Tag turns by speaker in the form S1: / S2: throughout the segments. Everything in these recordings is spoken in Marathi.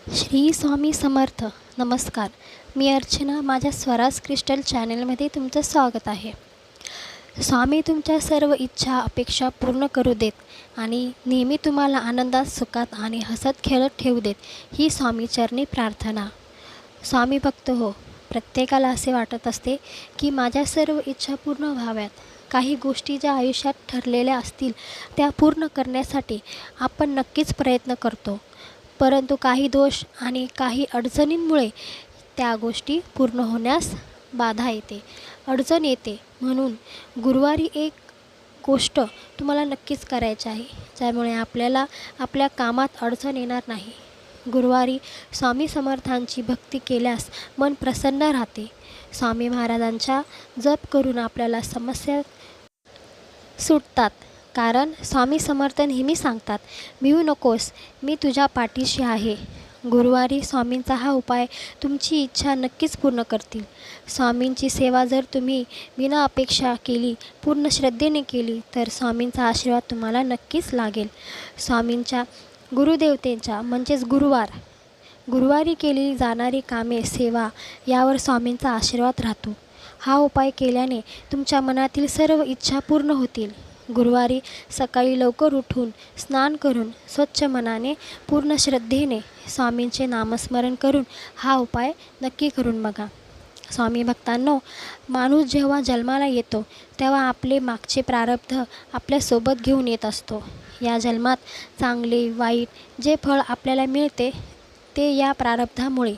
S1: श्री स्वामी समर्थ. नमस्कार. मी अर्चना. माझ्या स्वराज क्रिस्टल चॅनलमध्ये तुमचं स्वागत आहे. स्वामी तुमच्या सर्व इच्छा अपेक्षा पूर्ण करू देत आणि नेहमी तुम्हाला आनंदात सुखात आणि हसत खेळत ठेवू देत, ही स्वामी चरणी प्रार्थना. स्वामी भक्त हो, प्रत्येकाला असे वाटत असते की माझ्या सर्व इच्छा पूर्ण व्हाव्यात. काही गोष्टी ज्या आयुष्यात ठरलेल्या असतील त्या पूर्ण करण्यासाठी आपण नक्कीच प्रयत्न करतो, परंतु काही दोष आणि काही अडचणींमुळे त्या गोष्टी पूर्ण होण्यास बाधा येते, अडचण येते. म्हणून गुरुवारी एक गोष्ट तुम्हाला नक्कीच करायची आहे, ज्यामुळे आपल्याला आपल्या कामात अडचण येणार नाही. गुरुवारी स्वामी समर्थांची भक्ती केल्यास मन प्रसन्न राहते. स्वामी महाराजांचा जप करून आपल्याला समस्या सुटतात. कारण स्वामी समर्थ नेहमी सांगतात, भिवू नकोस, मी तुझ्या पाठीशी आहे. गुरुवारी स्वामींचा हा उपाय तुमची इच्छा नक्कीच पूर्ण करतील. स्वामींची सेवा जर तुम्ही बिना अपेक्षा केली, पूर्ण श्रद्धेने केली, तर स्वामींचा आशीर्वाद तुम्हाला नक्कीच लागेल. स्वामींच्या गुरुदेवतेंच्या म्हणजेच गुरुवारी केलेली जाणारी कामे, सेवा यावर स्वामींचा आशीर्वाद राहतो. हा उपाय केल्याने तुमच्या मनातील सर्व इच्छा पूर्ण होतील. गुरुवारी सकाळी लवकर उठून स्नान करून स्वच्छ मनाने पूर्ण श्रद्धेने स्वामींचे नामस्मरण करून हा उपाय नक्की करून बघा. स्वामी भक्तांनो, माणूस जेव्हा जन्माला येतो तेव्हा आपले मागचे प्रारब्ध आपल्यासोबत घेऊन येत असतो. या जन्मात चांगले वाईट जे फळ आपल्याला मिळते ते या प्रारब्धामुळे.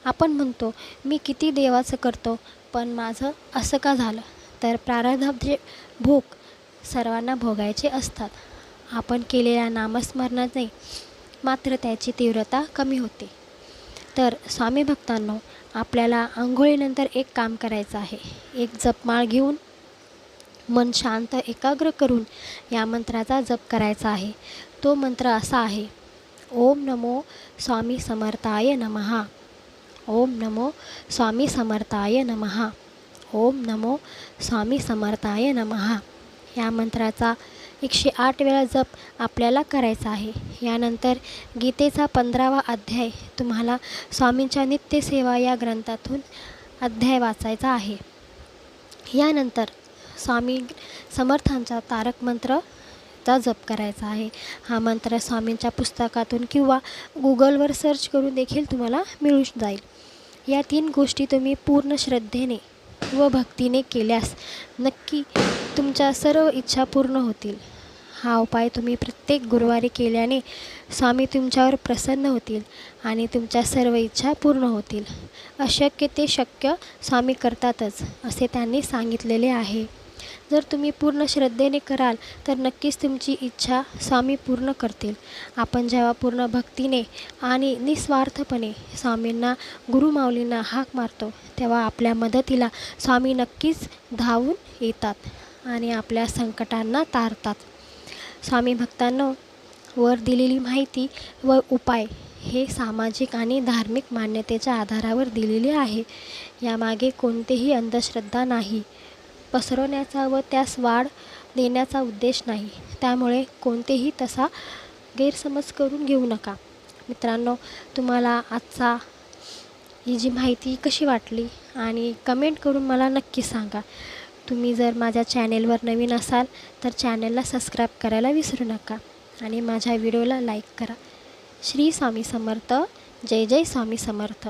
S1: आपण म्हणतो, मी किती देवाचं करतो पण माझं असं का झालं? तर प्रारब्धाचे भोग सर्वांना भोगायचे असतात. आपण केलेल्या नामस्मरणाने मात्र त्याची तीव्रता कमी होते. तर स्वामी भक्तांनो, आपल्याला अंघोळीनंतर एक काम करायचं आहे. एक जपमाळ घेऊन मन शांत एकाग्र करून या मंत्राचा जप करायचा आहे. तो मंत्र असा आहे, ओम नमो स्वामी समर्थाय नमः. ओम नमो स्वामी समर्थाय नमः. ओम नमो स्वामी समर्थाय नमः. या मंत्राचा 108 वेळा जप आपल्याला करायचा आहे. यानंतर गीतेचा 15वा अध्याय तुम्हाला स्वामींच्या नित्यसेवा या ग्रंथातून अध्याय वाचायचा आहे. यानंतर स्वामी समर्थांचा तारक मंत्रचा जप करायचा आहे. हा मंत्र स्वामींच्या पुस्तकातून किंवा गुगलवर सर्च करून देखील तुम्हाला मिळून जाईल. या 3 गोष्टी तुम्ही पूर्ण श्रद्धेने व भक्तीने केल्यास नक्की तुमच्या सर्व इच्छा पूर्ण होतील. हा उपाय तुम्ही प्रत्येक गुरुवारी केल्याने स्वामी तुमच्यावर प्रसन्न होतील आणि तुमच्या सर्व इच्छा पूर्ण होतील. अशक्य ते शक्य स्वामी करतातच, असे त्यांनी सांगितलेले आहे. जर तुम्ही पूर्ण श्रद्धेने कराल तर नक्कीच तुमची इच्छा स्वामी पूर्ण करतील. आपण जेव्हा पूर्ण भक्तीने आणि निस्वार्थपणे स्वामींना, गुरुमाऊलींना हाक मारतो, तेव्हा आपल्या मदतीला स्वामी नक्कीच धावून येतात आणि आपल्या संकटांना तारतात. स्वामी भक्तांनो, वर दिलेली माहिती व उपाय हे सामाजिक आणि धार्मिक मान्यतेच्या आधारावर दिलेले आहे. यामागे कोणतेही अंधश्रद्धा नाही, पसरवण्याचा व त्यास वाढ देण्याचा उद्देश नाही. त्यामुळे कोणतेही तसा गैरसमज करून घेऊ नका. मित्रांनो, तुम्हाला आजचा ही जी माहिती कशी वाटली आणि कमेंट करून मला नक्की सांगा. तुम्ही जर माझ्या चॅनेलवर नवीन असाल तर चॅनेलला सबस्क्राईब करायला विसरू नका आणि माझ्या व्हिडिओला लाईक करा. श्री स्वामी समर्थ. जय जय स्वामी समर्थ.